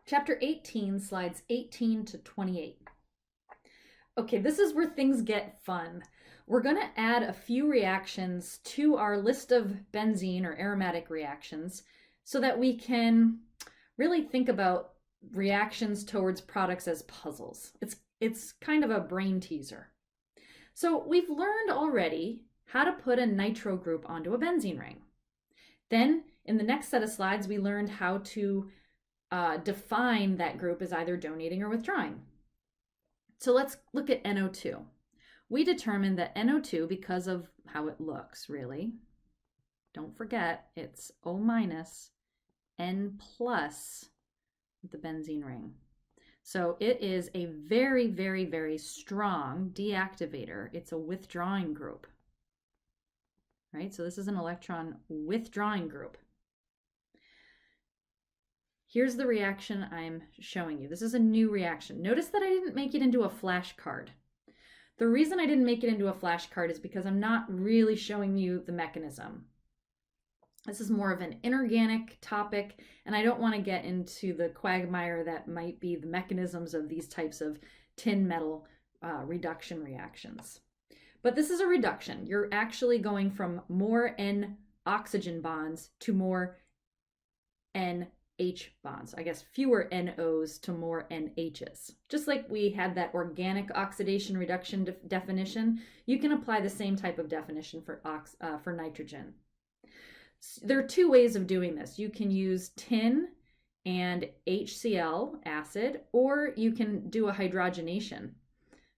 Chapter 18, slides 18 to 28. Okay, this is where things get fun. We're going to add a few reactions to our list of benzene or aromatic reactions so that we can really think about reactions towards products as puzzles. It's kind of a brain teaser. So we've learned already how to put a nitro group onto a benzene ring. Then in the next set of slides, we learned how to define that group as either donating or withdrawing. So let's look at NO2. We determined that NO2, because of how it looks, really, don't forget, it's O minus N plus with the benzene ring. So it is a very, very, very strong deactivator. It's a withdrawing group, right? So this is an electron withdrawing group. Here's the reaction I'm showing you. This is a new reaction. Notice that I didn't make it into a flashcard. The reason I didn't make it into a flashcard is because I'm not really showing you the mechanism. This is more of an inorganic topic, and I don't want to get into the quagmire that might be the mechanisms of these types of tin metal reduction reactions. But this is a reduction. You're actually going from more N oxygen bonds to more NH bonds. I guess fewer NOs to more NHs. Just like we had that organic oxidation reduction definition, you can apply the same type of definition for nitrogen. There are two ways of doing this. You can use tin and HCl acid, or you can do a hydrogenation.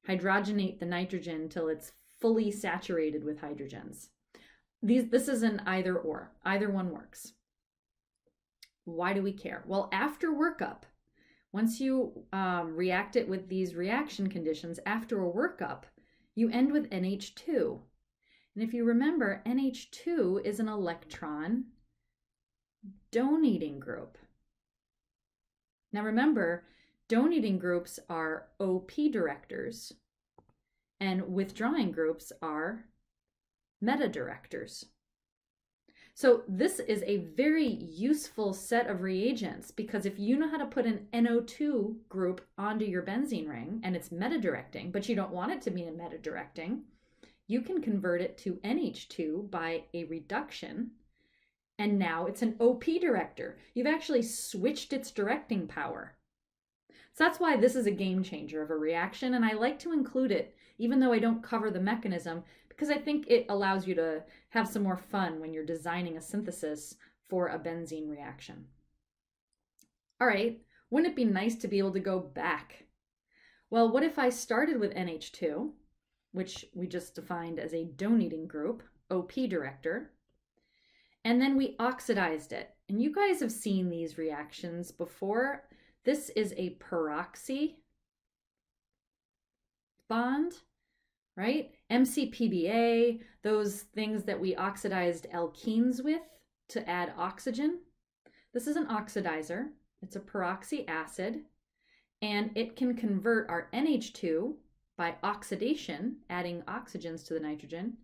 Hydrogenate the nitrogen until it's fully saturated with hydrogens. This is an either or. Either one works. Why do we care? Well, after workup, once you react it with these reaction conditions, after a workup, you end with NH2. And if you remember, NH2 is an electron donating group. Now remember, donating groups are OP directors, and withdrawing groups are meta directors. So this is a very useful set of reagents, because if you know how to put an NO2 group onto your benzene ring and it's meta-directing, but you don't want it to be a meta-directing, you can convert it to NH2 by a reduction, and now it's an OP director. You've actually switched its directing power. So that's why this is a game changer of a reaction, and I like to include it, even though I don't cover the mechanism, because I think it allows you to have some more fun when you're designing a synthesis for a benzene reaction. All right, wouldn't it be nice to be able to go back? Well, what if I started with NH2, which we just defined as a donating group, OP director, and then we oxidized it. And you guys have seen these reactions before. This is a peroxy bond, right? MCPBA, those things that we oxidized alkenes with to add oxygen. This is an oxidizer. It's a peroxy acid, and it can convert our NH2 by oxidation, adding oxygens to the nitrogen.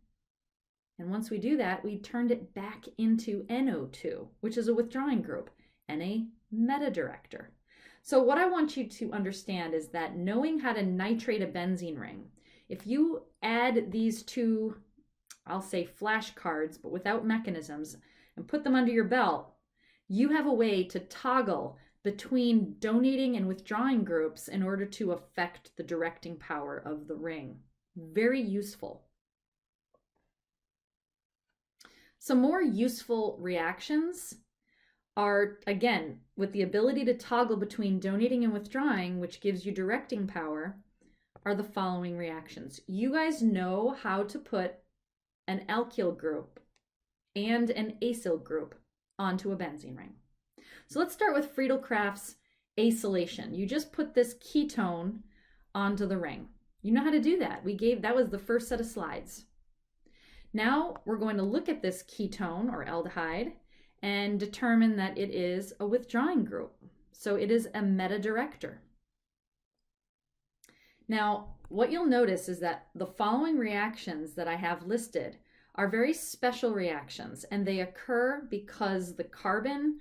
And once we do that, we turned it back into NO2, which is a withdrawing group and a meta-director. So what I want you to understand is that knowing how to nitrate a benzene ring, if you add these two, I'll say flashcards, but without mechanisms, and put them under your belt, you have a way to toggle between donating and withdrawing groups in order to affect the directing power of the ring. Very useful. Some more useful reactions are, again, with the ability to toggle between donating and withdrawing, which gives you directing power, are the following reactions. You guys know how to put an alkyl group and an acyl group onto a benzene ring. So let's start with Friedel-Crafts acylation. You just put this ketone onto the ring. You know how to do that. That was the first set of slides. Now we're going to look at this ketone or aldehyde and determine that it is a withdrawing group. So it is a meta-director. Now, what you'll notice is that the following reactions that I have listed are very special reactions, and they occur because the carbon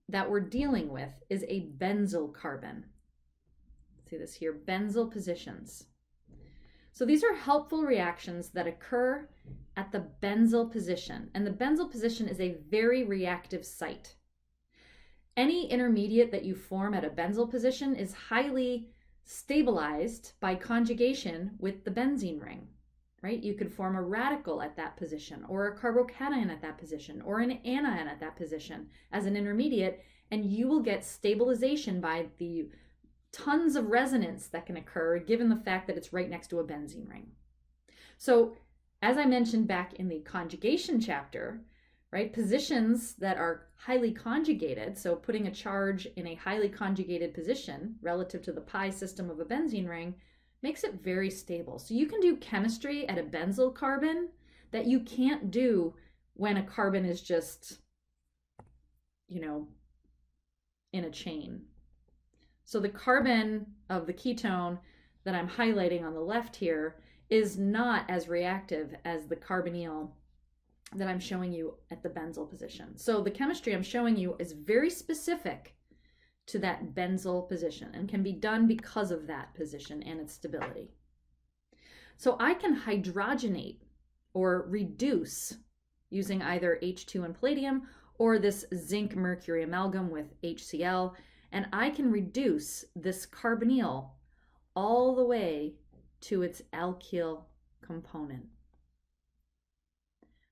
that we're dealing with is a benzyl carbon. See this here, benzyl positions. So these are helpful reactions that occur at the benzyl position, and the benzyl position is a very reactive site. Any intermediate that you form at a benzyl position is highly stabilized by conjugation with the benzene ring, right? You could form a radical at that position, or a carbocation at that position, or an anion at that position as an intermediate, and you will get stabilization by the tons of resonance that can occur given the fact that it's right next to a benzene ring. So as I mentioned back in the conjugation chapter, right, positions that are highly conjugated, so putting a charge in a highly conjugated position relative to the pi system of a benzene ring, makes it very stable. So you can do chemistry at a benzyl carbon that you can't do when a carbon is just, you know, in a chain. So the carbon of the ketone that I'm highlighting on the left here is not as reactive as the carbonyl that I'm showing you at the benzyl position. So the chemistry I'm showing you is very specific to that benzyl position and can be done because of that position and its stability. So I can hydrogenate or reduce using either H2 and palladium or this zinc mercury amalgam with HCl, and I can reduce this carbonyl all the way to its alkyl component.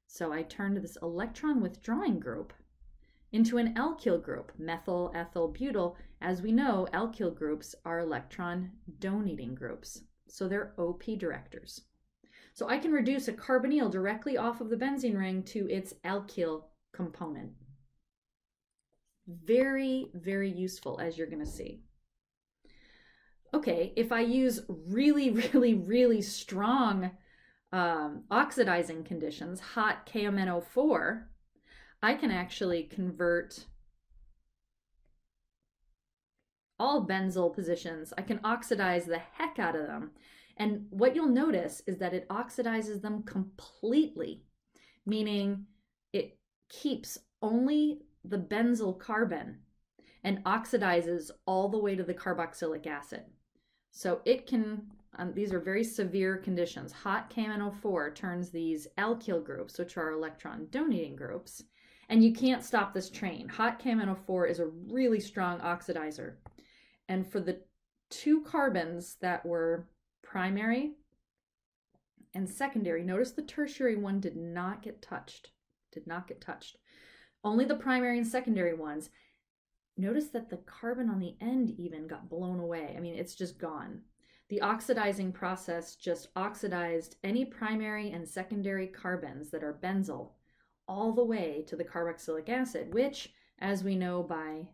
So I turned this electron withdrawing group into an alkyl group, methyl, ethyl, butyl. As we know, alkyl groups are electron donating groups, so they're OP directors. So I can reduce a carbonyl directly off of the benzene ring to its alkyl component. Very, very useful, as you're going to see. Okay, if I use really, really, really strong oxidizing conditions, hot KMNO4, I can actually convert all benzyl positions. I can oxidize the heck out of them. And what you'll notice is that it oxidizes them completely, meaning it keeps only the benzyl carbon and oxidizes all the way to the carboxylic acid. So it can, these are very severe conditions. Hot KMNO4 turns these alkyl groups, which are electron donating groups, and you can't stop this train. Hot KMNO4 is a really strong oxidizer. And for the two carbons that were primary and secondary, notice the tertiary one did not get touched. Only the primary and secondary ones. Notice that the carbon on the end even got blown away. I mean, it's just gone. The oxidizing process just oxidized any primary and secondary carbons that are benzyl all the way to the carboxylic acid, which, as we know by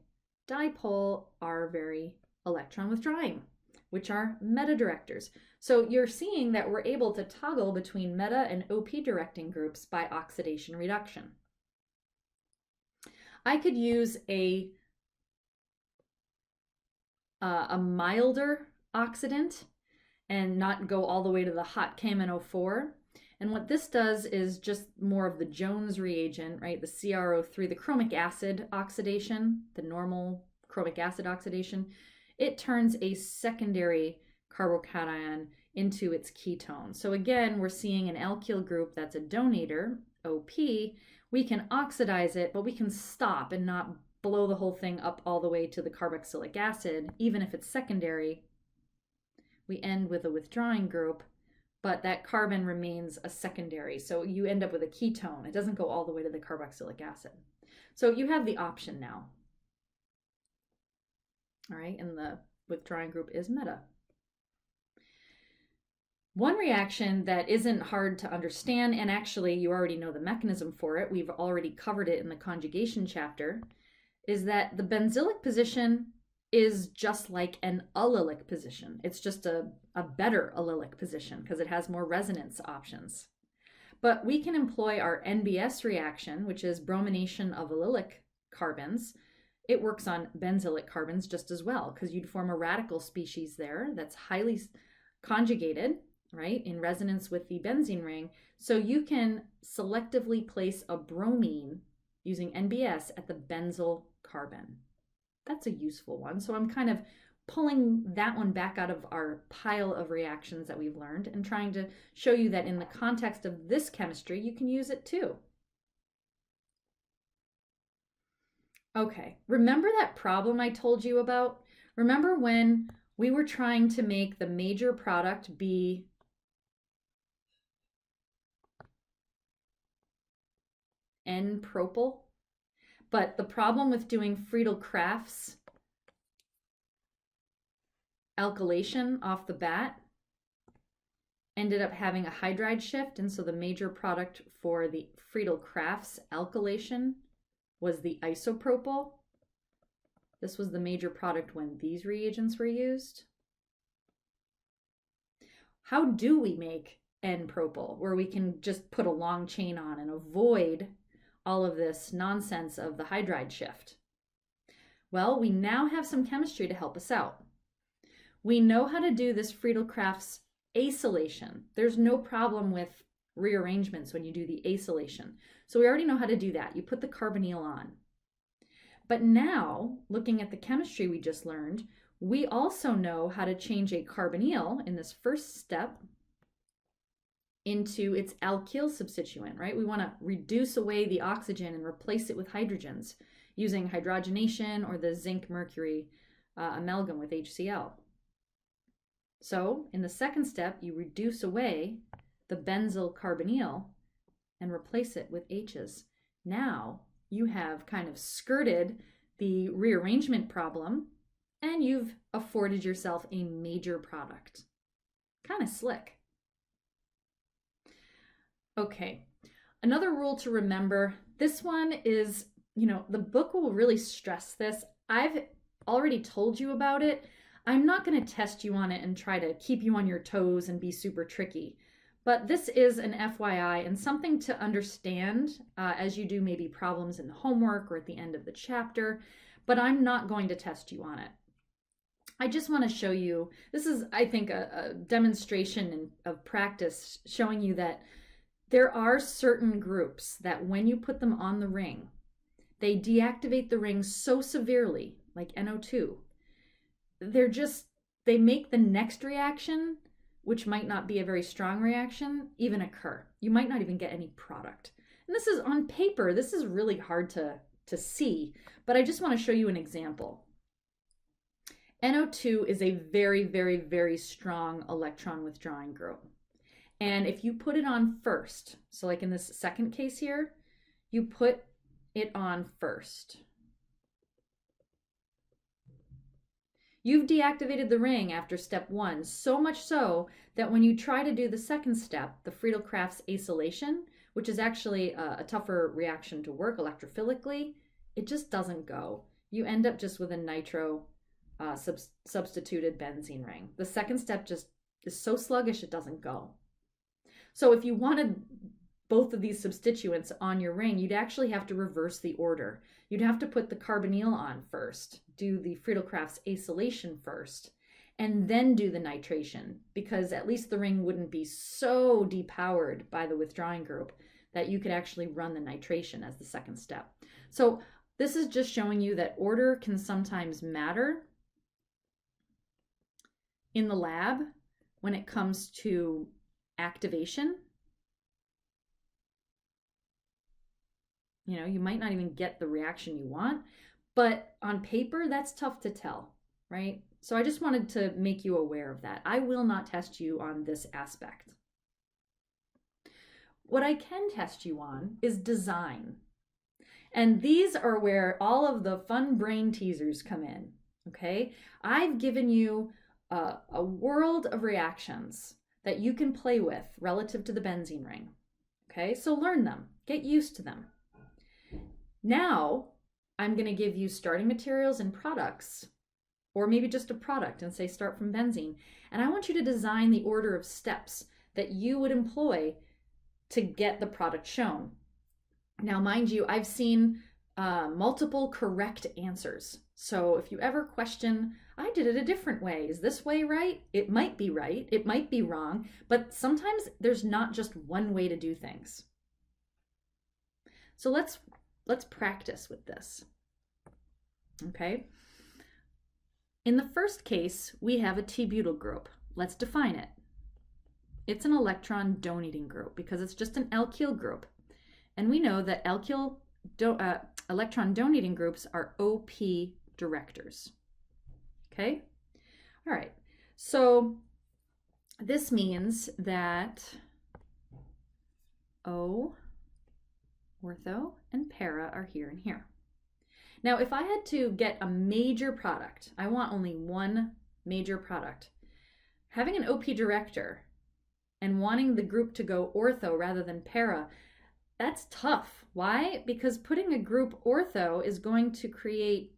dipole, are very electron withdrawing, which are meta directors. So you're seeing that we're able to toggle between meta and OP directing groups by oxidation reduction. I could use a milder oxidant and not go all the way to the hot KMNO4. And what this does is just more of the Jones reagent, right? The CrO3, the chromic acid oxidation, the normal chromic acid oxidation. It turns a secondary carbocation into its ketone. So again, we're seeing an alkyl group that's a donator, OP. We can oxidize it, but we can stop and not blow the whole thing up all the way to the carboxylic acid, even if it's secondary. We end with a withdrawing group, but that carbon remains a secondary. So you end up with a ketone. It doesn't go all the way to the carboxylic acid. So you have the option now. All right, and the withdrawing group is meta. One reaction that isn't hard to understand, and actually you already know the mechanism for it, we've already covered it in the conjugation chapter, is that the benzylic position is just like an allylic position. It's just a better allylic position because it has more resonance options. But we can employ our NBS reaction, which is bromination of allylic carbons. It works on benzylic carbons just as well because you'd form a radical species there that's highly conjugated, right, in resonance with the benzene ring. So you can selectively place a bromine using NBS at the benzyl carbon. That's a useful one. So I'm kind of pulling that one back out of our pile of reactions that we've learned and trying to show you that in the context of this chemistry, you can use it too. Okay, remember that problem I told you about? Remember when we were trying to make the major product be N-propyl? But the problem with doing Friedel-Crafts alkylation off the bat ended up having a hydride shift, and so the major product for the Friedel-Crafts alkylation was the isopropyl. This was the major product when these reagents were used. How do we make N-propyl, where we can just put a long chain on and avoid all of this nonsense of the hydride shift? Well, we now have some chemistry to help us out. We know how to do this Friedel-Crafts acylation. There's no problem with rearrangements when you do the acylation. So we already know how to do that. You put the carbonyl on. But now, looking at the chemistry we just learned, we also know how to change a carbonyl in this first step into its alkyl substituent, right? We want to reduce away the oxygen and replace it with hydrogens using hydrogenation or the zinc-mercury amalgam with HCl. So in the second step, you reduce away the benzyl carbonyl and replace it with H's. Now you have kind of skirted the rearrangement problem and you've afforded yourself a major product. Kind of slick. Okay, another rule to remember, this one is, the book will really stress this. I've already told you about it. I'm not going to test you on it and try to keep you on your toes and be super tricky. But this is an FYI and something to understand as you do maybe problems in the homework or at the end of the chapter, but I'm not going to test you on it. I just want to show you, this is, I think, a demonstration of practice showing you that there are certain groups that when you put them on the ring, they deactivate the ring so severely, like NO2, they make the next reaction, which might not be a very strong reaction, even occur. You might not even get any product. And this is on paper, this is really hard to see, but I just want to show you an example. NO2 is a very, very, very strong electron withdrawing group. And if you put it on first, so like in this second case here, you put it on first. You've deactivated the ring after step 1, so much so that when you try to do the second step, the Friedel-Crafts acylation, which is actually a tougher reaction to work electrophilically, it just doesn't go. You end up just with a nitro substituted benzene ring. The second step just is so sluggish it doesn't go. So if you wanted both of these substituents on your ring, you'd actually have to reverse the order. You'd have to put the carbonyl on first, do the Friedel-Crafts acylation first, and then do the nitration, because at least the ring wouldn't be so depowered by the withdrawing group that you could actually run the nitration as the second step. So this is just showing you that order can sometimes matter in the lab when it comes to activation. You might not even get the reaction you want, but on paper, that's tough to tell, right? So I just wanted to make you aware of that. I will not test you on this aspect. What I can test you on is design. And these are where all of the fun brain teasers come in, okay? I've given you a world of reactions that you can play with relative to the benzene ring, okay? So learn them, get used to them. Now, I'm going to give you starting materials and products, or maybe just a product and say start from benzene. And I want you to design the order of steps that you would employ to get the product shown. Now, mind you, I've seen multiple correct answers. So if you ever question, I did it a different way. Is this way right? It might be right. It might be wrong. But sometimes there's not just one way to do things. So let's practice with this. Okay. In the first case, we have a T-butyl group. Let's define it. It's an electron donating group because it's just an alkyl group. And we know that electron donating groups are OP directors. Okay? All right. So this means that O, ortho, and para are here and here. Now, if I had to get a major product, I want only one major product. Having an OP director and wanting the group to go ortho rather than para, that's tough. Why? Because putting a group ortho is going to create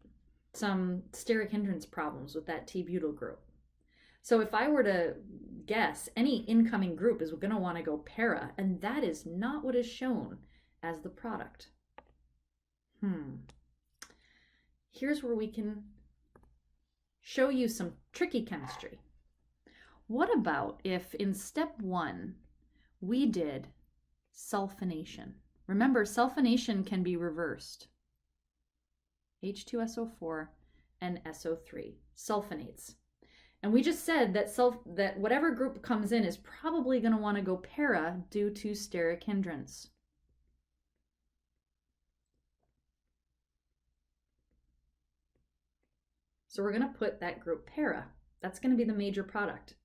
some steric hindrance problems with that T-butyl group. So if I were to guess, any incoming group is going to want to go para, and that is not what is shown as the product. Here's where we can show you some tricky chemistry. What about if in step 1 we did sulfonation? Remember, sulfonation can be reversed. H2SO4 and SO3, sulfonates. And we just said that whatever group comes in is probably going to want to go para due to steric hindrance. So we're going to put that group para. That's going to be the major product.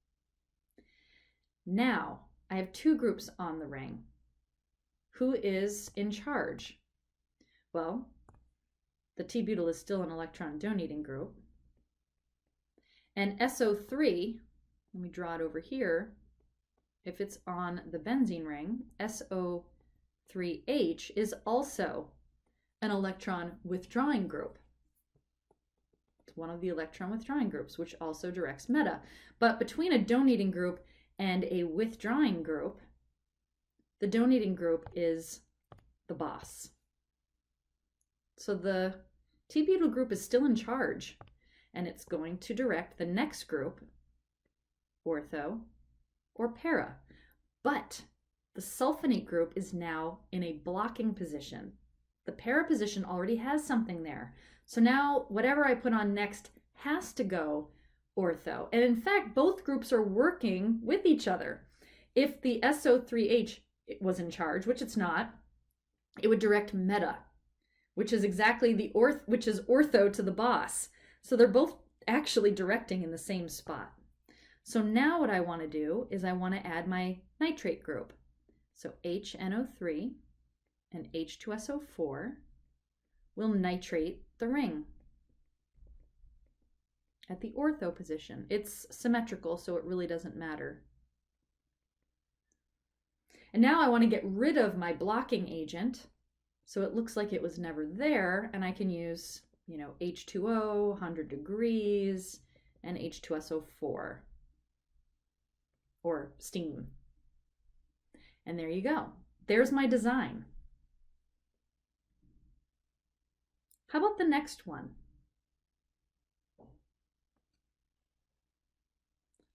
Now, I have 2 groups on the ring. Who is in charge? Well, the T-butyl is still an electron donating group. And SO3, let me draw it over here, if it's on the benzene ring, SO3H is also an electron withdrawing group. It's one of the electron withdrawing groups, which also directs meta. But between a donating group and a withdrawing group, the donating group is the boss. So the T-butyl group is still in charge, and it's going to direct the next group, ortho or para. But the sulfonate group is now in a blocking position. The para position already has something there. So now whatever I put on next has to go ortho. And in fact, both groups are working with each other. If the SO3H was in charge, which it's not, it would direct meta, which is exactly which is ortho to the boss. So they're both actually directing in the same spot. So now what I want to do is I want to add my nitrate group. So HNO3 and H2SO4 will nitrate the ring at the ortho position. It's symmetrical, so it really doesn't matter. And now I want to get rid of my blocking agent, so it looks like it was never there, and I can use, H2O, 100 degrees, and H2SO4, or steam. And there you go. There's my design. How about the next one?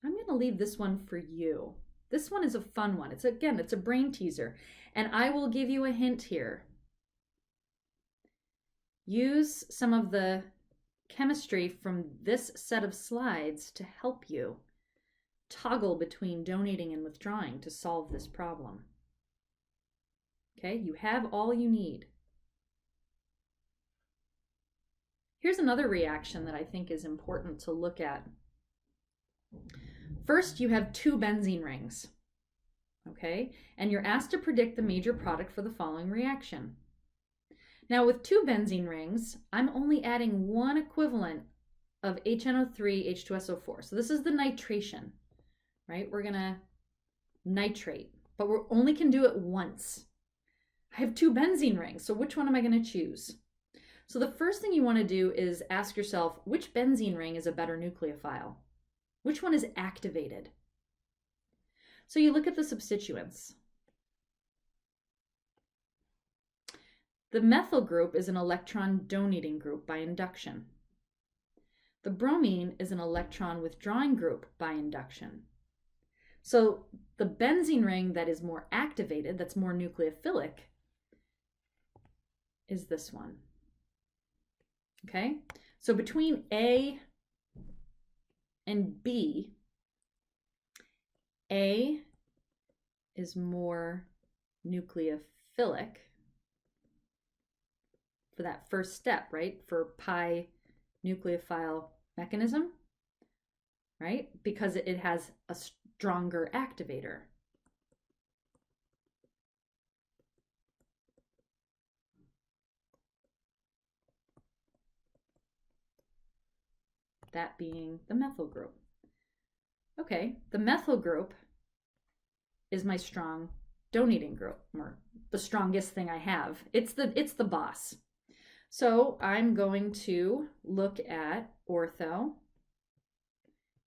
I'm going to leave this one for you. This one is a fun one. It's a brain teaser. And I will give you a hint here. Use some of the chemistry from this set of slides to help you toggle between donating and withdrawing to solve this problem. Okay, you have all you need. Here's another reaction that I think is important to look at. First, you have 2 benzene rings, okay? And you're asked to predict the major product for the following reaction. Now, with 2 benzene rings, I'm only adding one equivalent of HNO3, H2SO4. So this is the nitration, right? We're gonna nitrate, but we only can do it once. I have 2 benzene rings, so which one am I gonna choose? So the first thing you wanna do is ask yourself, which benzene ring is a better nucleophile? Which one is activated? So you look at the substituents. The methyl group is an electron donating group by induction. The bromine is an electron withdrawing group by induction. So the benzene ring that is more activated, that's more nucleophilic, is this one. Okay? So between A and B, A is more nucleophilic for that first step, right? For pi nucleophile mechanism, right? Because it has a stronger activator. That being the methyl group. Okay, the methyl group is my strong donating group, or the strongest thing I have. It's the boss. So I'm going to look at ortho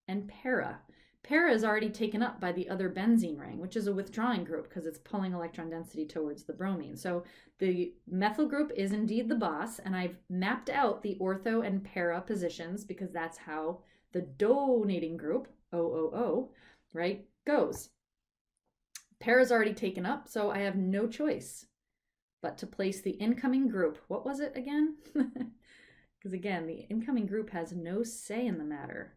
and para. Para is already taken up by the other benzene ring, which is a withdrawing group because it's pulling electron density towards the bromine. So the methyl group is indeed the boss, and I've mapped out the ortho and para positions because that's how the donating group, OOO, right, goes. Para is already taken up, so I have no choice but to place the incoming group. What was it again? Because again, the incoming group has no say in the matter.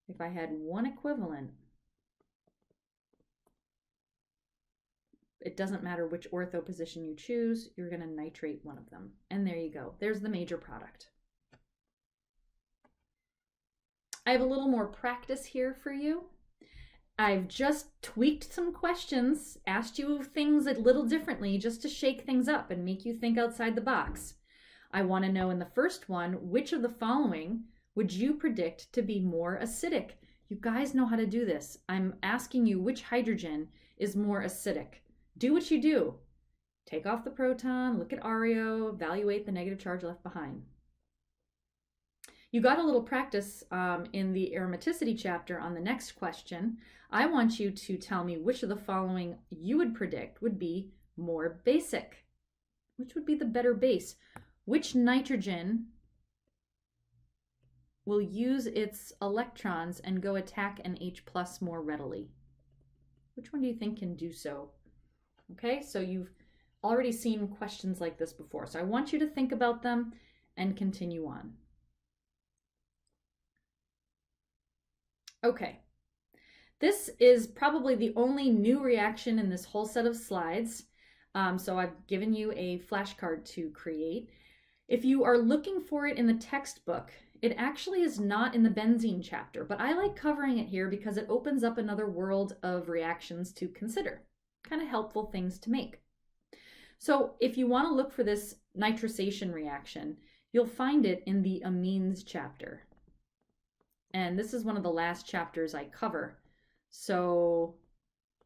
If I had one equivalent, it doesn't matter which ortho position you choose, you're going to nitrate one of them. And there you go. There's the major product. I have a little more practice here for you. I've just tweaked some questions, asked you things a little differently just to shake things up and make you think outside the box. I want to know in the first one, which of the following would you predict to be more acidic? You guys know how to do this. I'm asking you which hydrogen is more acidic. Do what you do. Take off the proton, look at ARIO, evaluate the negative charge left behind. You got a little practice in the aromaticity chapter on the next question. I want you to tell me which of the following you would predict would be more basic. Which would be the better base? Which nitrogen will use its electrons and go attack an H+ more readily? Which one do you think can do so? Okay, so you've already seen questions like this before. So I want you to think about them and continue on. Okay, this is probably the only new reaction in this whole set of slides. So I've given you a flashcard to create. If you are looking for it in the textbook, it actually is not in the benzene chapter, but I like covering it here because it opens up another world of reactions to consider, kind of helpful things to make. So if you want to look for this nitrosation reaction, you'll find it in the amines chapter. And this is one of the last chapters I cover. So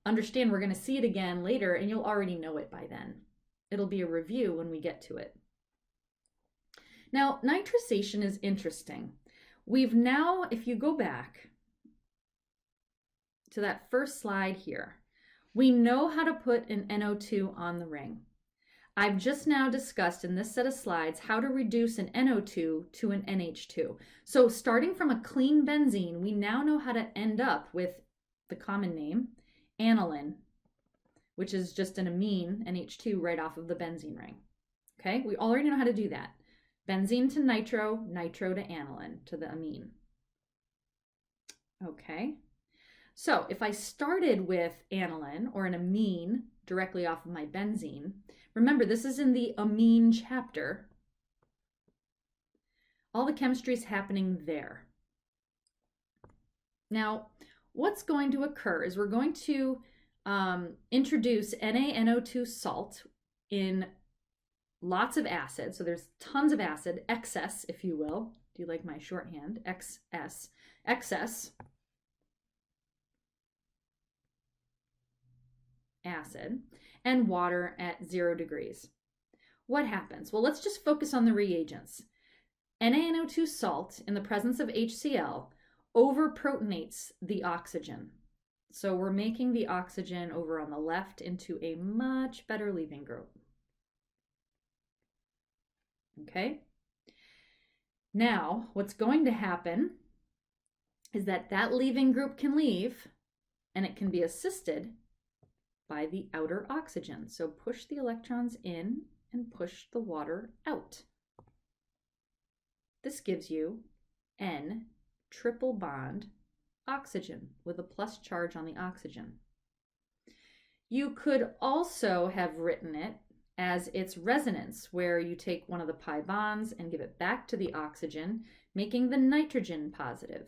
understand we're going to see it again later and you'll already know it by then. It'll be a review when we get to it. Now, nitrosation is interesting. We've now, if you go back to that first slide here, we know how to put an NO2 on the ring. I've just now discussed in this set of slides how to reduce an NO2 to an NH2. So starting from a clean benzene, we now know how to end up with the common name, aniline, which is just an amine, NH2, right off of the benzene ring. Okay, we already know how to do that. Benzene to nitro, nitro to aniline, to the amine. Okay, so if I started with aniline or an amine directly off of my benzene, remember this is in the amine chapter, all the chemistry is happening there. Now, what's going to occur is we're going to introduce NaNO2 salt in lots of acid. So there's tons of acid, excess, if you will. Do you like my shorthand? XS, excess acid, and water at 0 degrees. What happens? Well, let's just focus on the reagents. NaNO2 salt in the presence of HCl overprotonates the oxygen. So we're making the oxygen over on the left into a much better leaving group. Okay? Now, what's going to happen is that that leaving group can leave, and it can be assisted by the outer oxygen. So push the electrons in and push the water out. This gives you N triple bond oxygen with a plus charge on the oxygen. You could also have written it as its resonance, where you take one of the pi bonds and give it back to the oxygen, making the nitrogen positive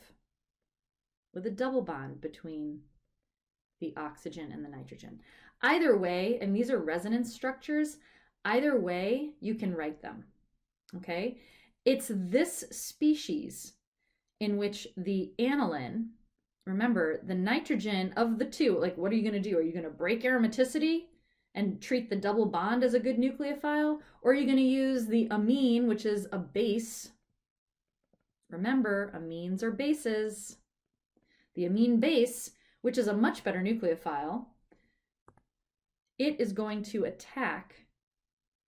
with a double bond between the oxygen and the nitrogen. Either way, and these are resonance structures, either way you can write them, okay? It's this species in which the aniline, remember, the nitrogen of the two, like what are you going to do? Are you going to break aromaticity and treat the double bond as a good nucleophile? Or are you going to use the amine, which is a base? Remember, amines are bases. The amine base, which is a much better nucleophile, it is going to attack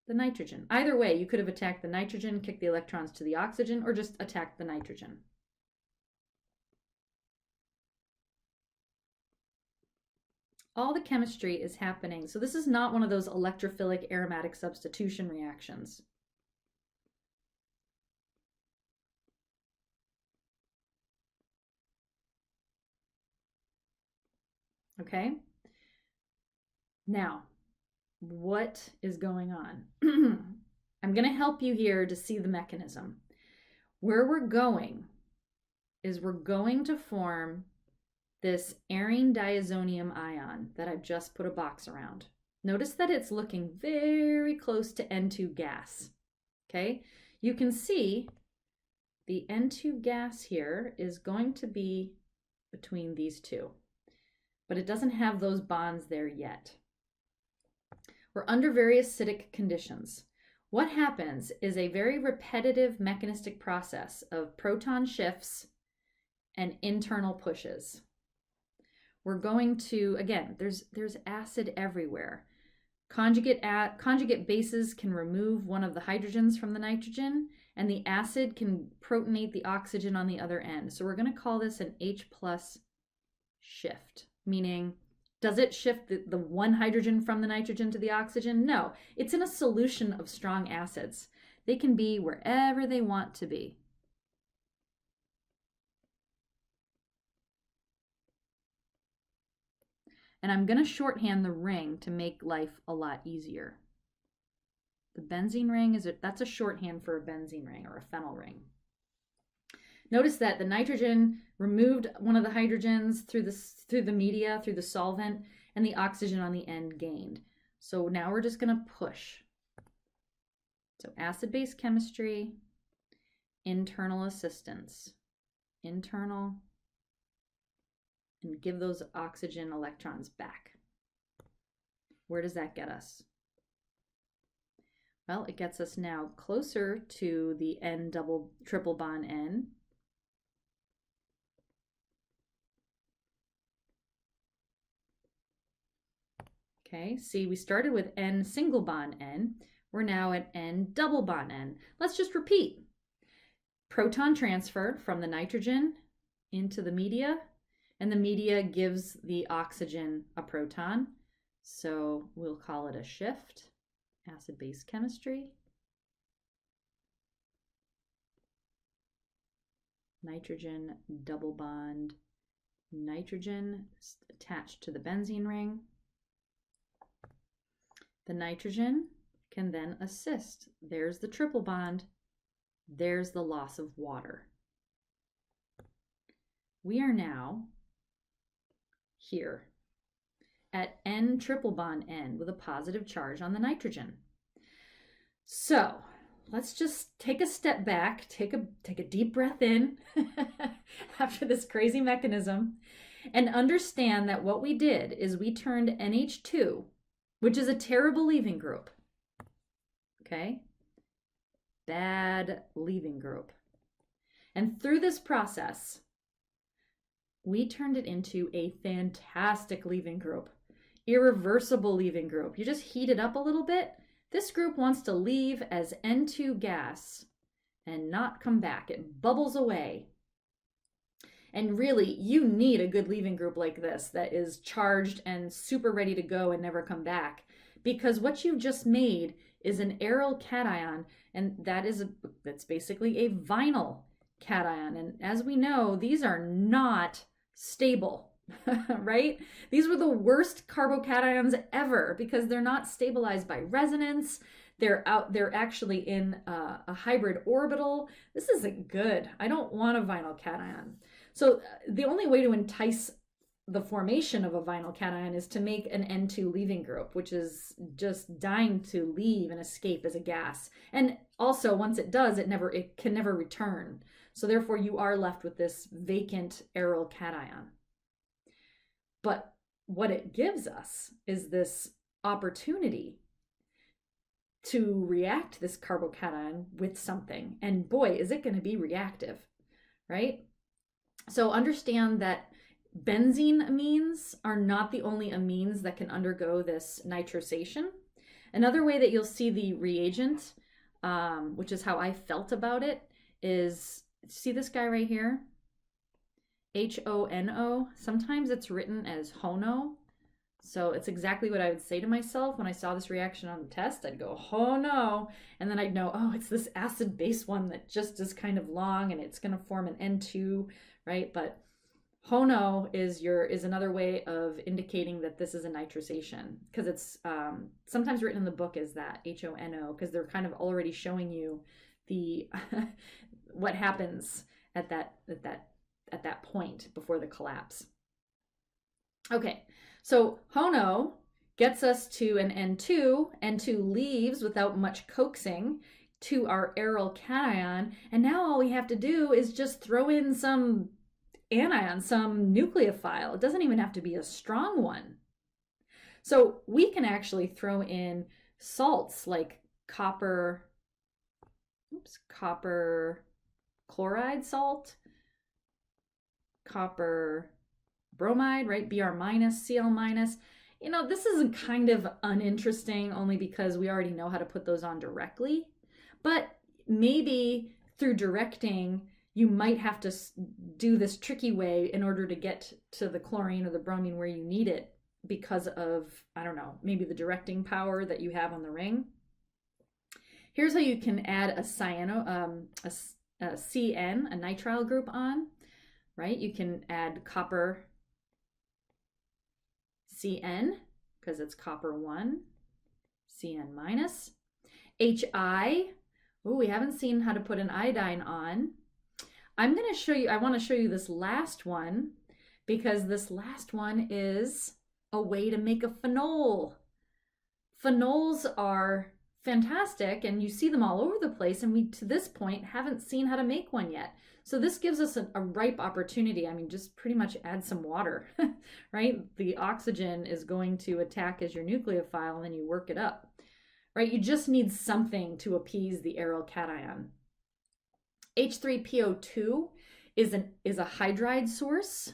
the nitrogen. Either way, you could have attacked the nitrogen, kicked the electrons to the oxygen, or just attacked the nitrogen. All the chemistry is happening. So this is not one of those electrophilic aromatic substitution reactions. Okay? Now, what is going on? I'm going to help you here to see the mechanism. Where we're going is we're going to form this arene diazonium ion that I've just put a box around. Notice that it's looking very close to N2 gas. Okay? You can see the N2 gas here is going to be between these two, but it doesn't have those bonds there yet. We're under very acidic conditions. What happens is a very repetitive mechanistic process of proton shifts and internal pushes. We're going to, again, there's acid everywhere. Conjugate bases can remove one of the hydrogens from the nitrogen, and the acid can protonate the oxygen on the other end. So we're going to call this an H+ shift, meaning does it shift the one hydrogen from the nitrogen to the oxygen? No, it's in a solution of strong acids. They can be wherever they want to be. And I'm going to shorthand the ring to make life a lot easier. The benzene ring, that's a shorthand for a benzene ring or a phenyl ring. Notice that the nitrogen removed one of the hydrogens through the media, through the solvent, and the oxygen on the end gained. So now we're just going to push. So acid-base chemistry, internal assistance, internal, and give those oxygen electrons back. Where does that get us? Well, it gets us now closer to the N triple bond N. Okay, see, we started with N single bond N. We're now at N double bond N. Let's just repeat. Proton transfer from the nitrogen into the media, and the media gives the oxygen a proton. So we'll call it a shift, acid-base chemistry. Nitrogen double bond, nitrogen attached to the benzene ring. The nitrogen can then assist. There's the triple bond. There's the loss of water. We are now here at N triple bond N with a positive charge on the nitrogen. So let's just take a step back, take a deep breath in after this crazy mechanism, and understand that what we did is we turned NH2, which is a terrible leaving group, okay? Bad leaving group. And through this process, we turned it into a fantastic leaving group, irreversible leaving group. You just heat it up a little bit. This group wants to leave as N2 gas and not come back. It bubbles away. And really, you need a good leaving group like this that is charged and super ready to go and never come back. Because what you've just made is an aryl cation, and that's basically a vinyl cation. And as we know, these are not stable, right? These were the worst carbocations ever because they're not stabilized by resonance. They're actually in a hybrid orbital. This isn't good. I don't want a vinyl cation. So the only way to entice the formation of a vinyl cation is to make an N2 leaving group, which is just dying to leave and escape as a gas. And also, once it does, it can never return. So therefore, you are left with this vacant aryl cation. But what it gives us is this opportunity to react this carbocation with something. And boy, is it going to be reactive, right? So understand that benzene amines are not the only amines that can undergo this nitrosation. Another way that you'll see the reagent, which is how I felt about it, is, see this guy right here? HONO. Sometimes it's written as HONO. So it's exactly what I would say to myself when I saw this reaction on the test. I'd go, oh no. And then I'd know, oh, it's this acid base one that just is kind of long and it's going to form an N2, right? But HONO is another way of indicating that this is a nitrosation, because it's sometimes written in the book as that, HONO, because they're kind of already showing you the what happens at that point before the collapse. Okay, so HONO gets us to an N2. N2 leaves without much coaxing to our aryl cation, and now all we have to do is just throw in some anion, some nucleophile. It doesn't even have to be a strong one. So we can actually throw in salts like copper chloride salt, copper bromide, right? Br minus, Cl minus. You know, this isn't kind of uninteresting only because we already know how to put those on directly, but maybe through directing, you might have to do this tricky way in order to get to the chlorine or the bromine where you need it because of, I don't know, maybe the directing power that you have on the ring. Here's how you can add a CN, a nitrile group on, right? You can add copper CN because it's copper 1, CN minus. HI, oh, we haven't seen how to put an iodine on. I'm going to show you, I want to show you this last one because this last one is a way to make a phenol. Phenols are fantastic and you see them all over the place, and we, to this point, haven't seen how to make one yet. So this gives us a ripe opportunity. I mean, just pretty much add some water, right? The oxygen is going to attack as your nucleophile and then you work it up, right? You just need something to appease the aryl cation. H3PO2 is a hydride source,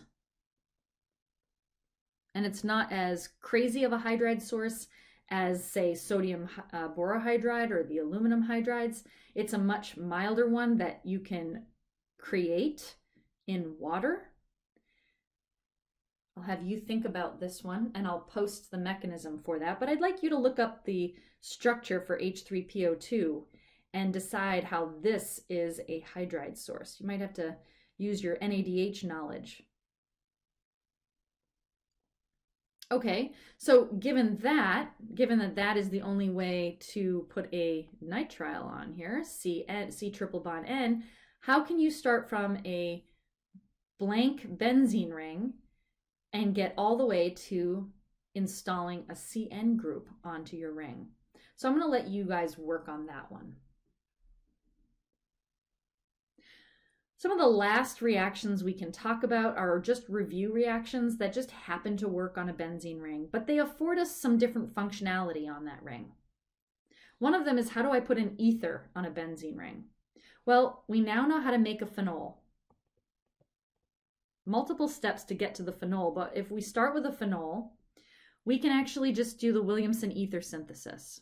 and it's not as crazy of a hydride source as, say, sodium borohydride or the aluminum hydrides. It's a much milder one that you can create in water. I'll have you think about this one and I'll post the mechanism for that, but I'd like you to look up the structure for H3PO2 and decide how this is a hydride source. You might have to use your NADH knowledge. Okay, so given that that is the only way to put a nitrile on here, C triple bond N, how can you start from a blank benzene ring and get all the way to installing a CN group onto your ring? So I'm going to let you guys work on that one. Some of the last reactions we can talk about are just review reactions that just happen to work on a benzene ring, but they afford us some different functionality on that ring. One of them is, how do I put an ether on a benzene ring? Well, we now know how to make a phenol. Multiple steps to get to the phenol, but if we start with a phenol, we can actually just do the Williamson ether synthesis.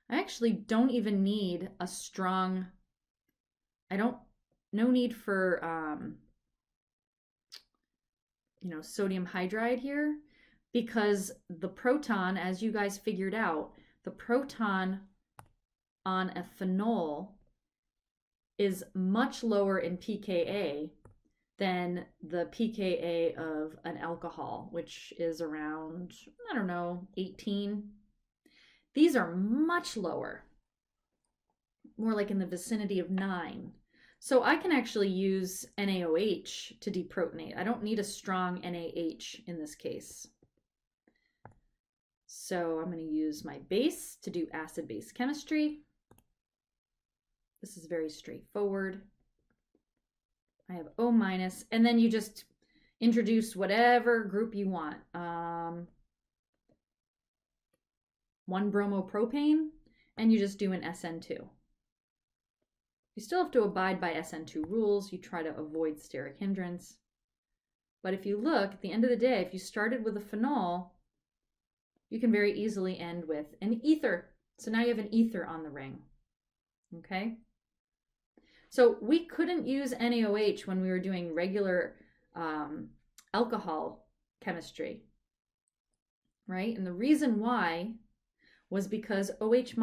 I actually don't even need a strong, no need for, sodium hydride here, because the proton, as you guys figured out, the proton on a phenol is much lower in pKa than the pKa of an alcohol, which is around, I don't know, 18. These are much lower, more like in the vicinity of 9. So I can actually use NaOH to deprotonate. I don't need a strong NaH in this case. So I'm going to use my base to do acid-base chemistry. This is very straightforward. I have O-, and then you just introduce whatever group you want. 1-bromopropane, and you just do an SN2. You still have to abide by SN2 rules. You try to avoid steric hindrance. But if you look, at the end of the day, if you started with a phenol, you can very easily end with an ether. So now you have an ether on the ring. Okay? So we couldn't use NaOH when we were doing regular alcohol chemistry, right? And the reason why was because OH-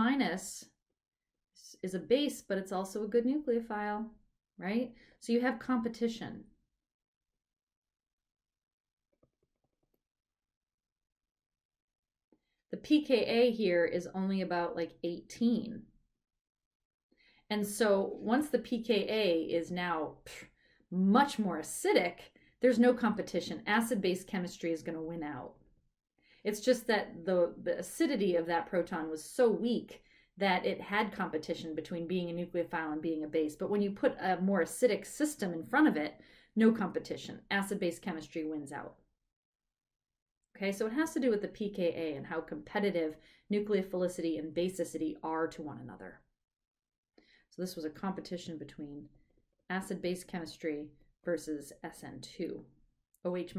is a base, but it's also a good nucleophile, right? So you have competition. The pKa here is only about like 18. And so once the pKa is now much more acidic, there's no competition. Acid-base chemistry is going to win out. It's just that the acidity of that proton was so weak that it had competition between being a nucleophile and being a base. But when you put a more acidic system in front of it, no competition. Acid-base chemistry wins out. Okay, so it has to do with the pKa and how competitive nucleophilicity and basicity are to one another. So this was a competition between acid-base chemistry versus SN2. OH-,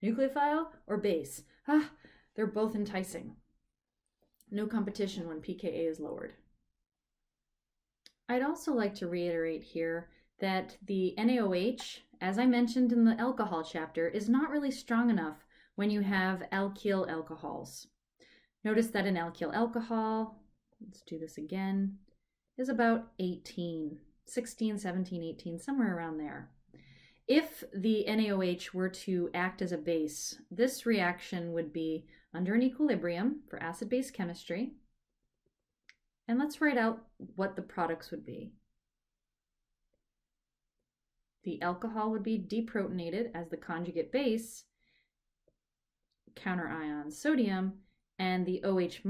nucleophile or base? They're both enticing. No competition when pKa is lowered. I'd also like to reiterate here that the NaOH, as I mentioned in the alcohol chapter, is not really strong enough when you have alkyl alcohols. Notice that an alkyl alcohol, let's do this again, is about 18, 16, 17, 18, somewhere around there. If the NaOH were to act as a base, this reaction would be under an equilibrium for acid-base chemistry. And let's write out what the products would be. The alcohol would be deprotonated as the conjugate base, counter ion sodium, and the OH-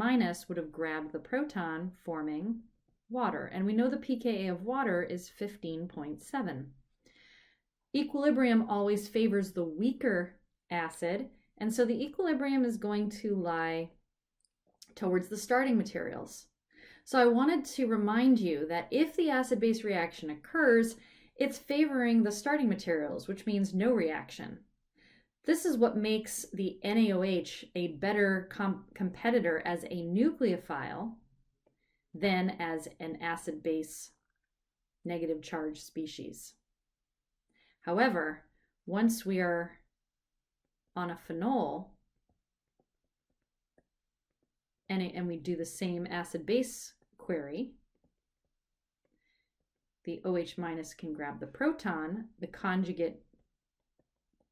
would have grabbed the proton, forming water. And we know the pKa of water is 15.7. Equilibrium always favors the weaker acid, and so the equilibrium is going to lie towards the starting materials. So I wanted to remind you that if the acid-base reaction occurs, it's favoring the starting materials, which means no reaction. This is what makes the NaOH a better competitor as a nucleophile than as an acid-base negative charge species. However, once we are on a phenol and we do the same acid-base query, the OH- can grab the proton. The conjugate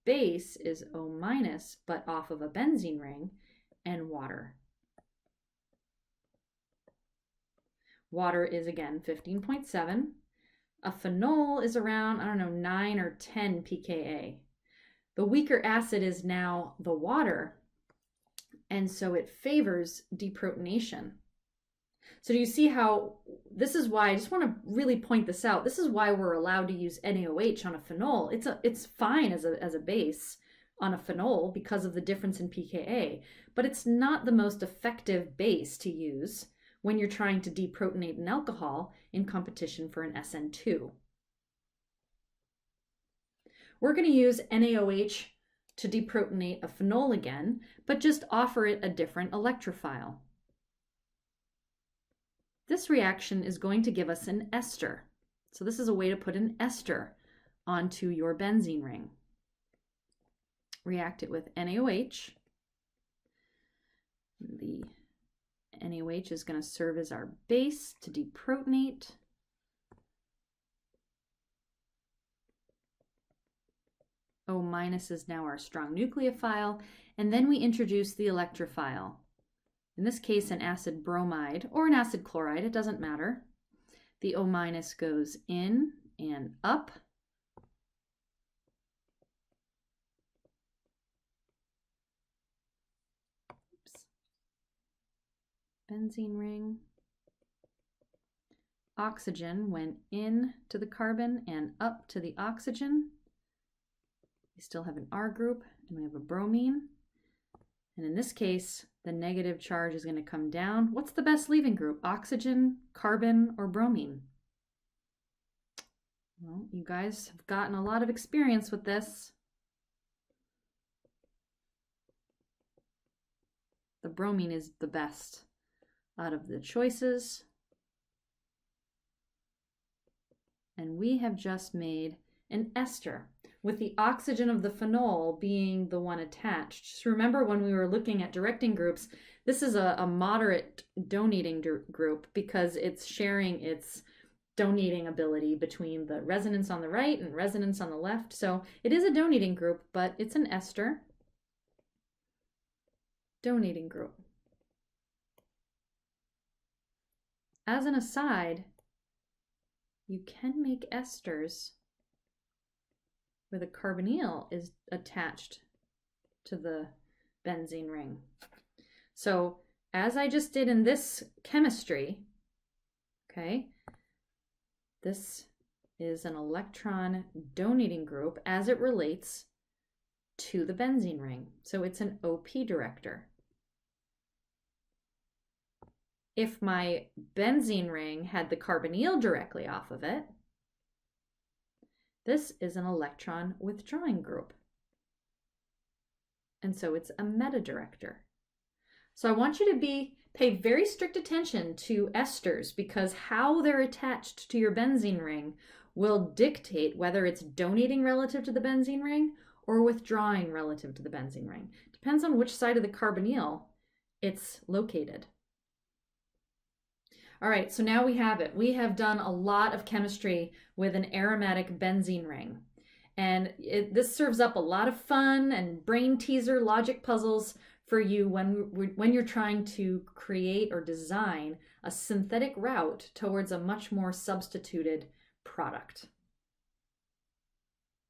base is O-, but off of a benzene ring, and water. Water is, again, 15.7. A phenol is around, I don't know, 9 or 10 pKa. The weaker acid is now the water, and so it favors deprotonation. So do you see how, this is why, I just want to really point this out, this is why we're allowed to use NaOH on a phenol. It's fine as a base on a phenol because of the difference in pKa, but it's not the most effective base to use when you're trying to deprotonate an alcohol in competition for an SN2. We're going to use NaOH to deprotonate a phenol again, but just offer it a different electrophile. This reaction is going to give us an ester. So this is a way to put an ester onto your benzene ring. React it with NaOH The NaOH is going to serve as our base to deprotonate. O- is now our strong nucleophile, and then we introduce the electrophile. In this case, an acid bromide or an acid chloride, it doesn't matter. The O- goes in and up. Oops. Benzene ring. Oxygen went in to the carbon and up to the oxygen. We still have an R group and we have a bromine. And in this case, the negative charge is going to come down. What's the best leaving group? Oxygen, carbon, or bromine? Well, you guys have gotten a lot of experience with this. The bromine is the best out of the choices. And we have just made an ester, with the oxygen of the phenol being the one attached. Just remember when we were looking at directing groups, this is a moderate donating group because it's sharing its donating ability between the resonance on the right and resonance on the left. So it is a donating group, but it's an ester. Donating group. As an aside, you can make esters where the carbonyl is attached to the benzene ring. So as I just did in this chemistry, okay, this is an electron donating group as it relates to the benzene ring. So it's an OP director. If my benzene ring had the carbonyl directly off of it, this is an electron withdrawing group. And so it's a meta-director. So I want you to pay very strict attention to esters because how they're attached to your benzene ring will dictate whether it's donating relative to the benzene ring or withdrawing relative to the benzene ring. Depends on which side of the carbonyl it's located. All right, so now we have it. We have done a lot of chemistry with an aromatic benzene ring. And this serves up a lot of fun and brain teaser logic puzzles for you when you're trying to create or design a synthetic route towards a much more substituted product.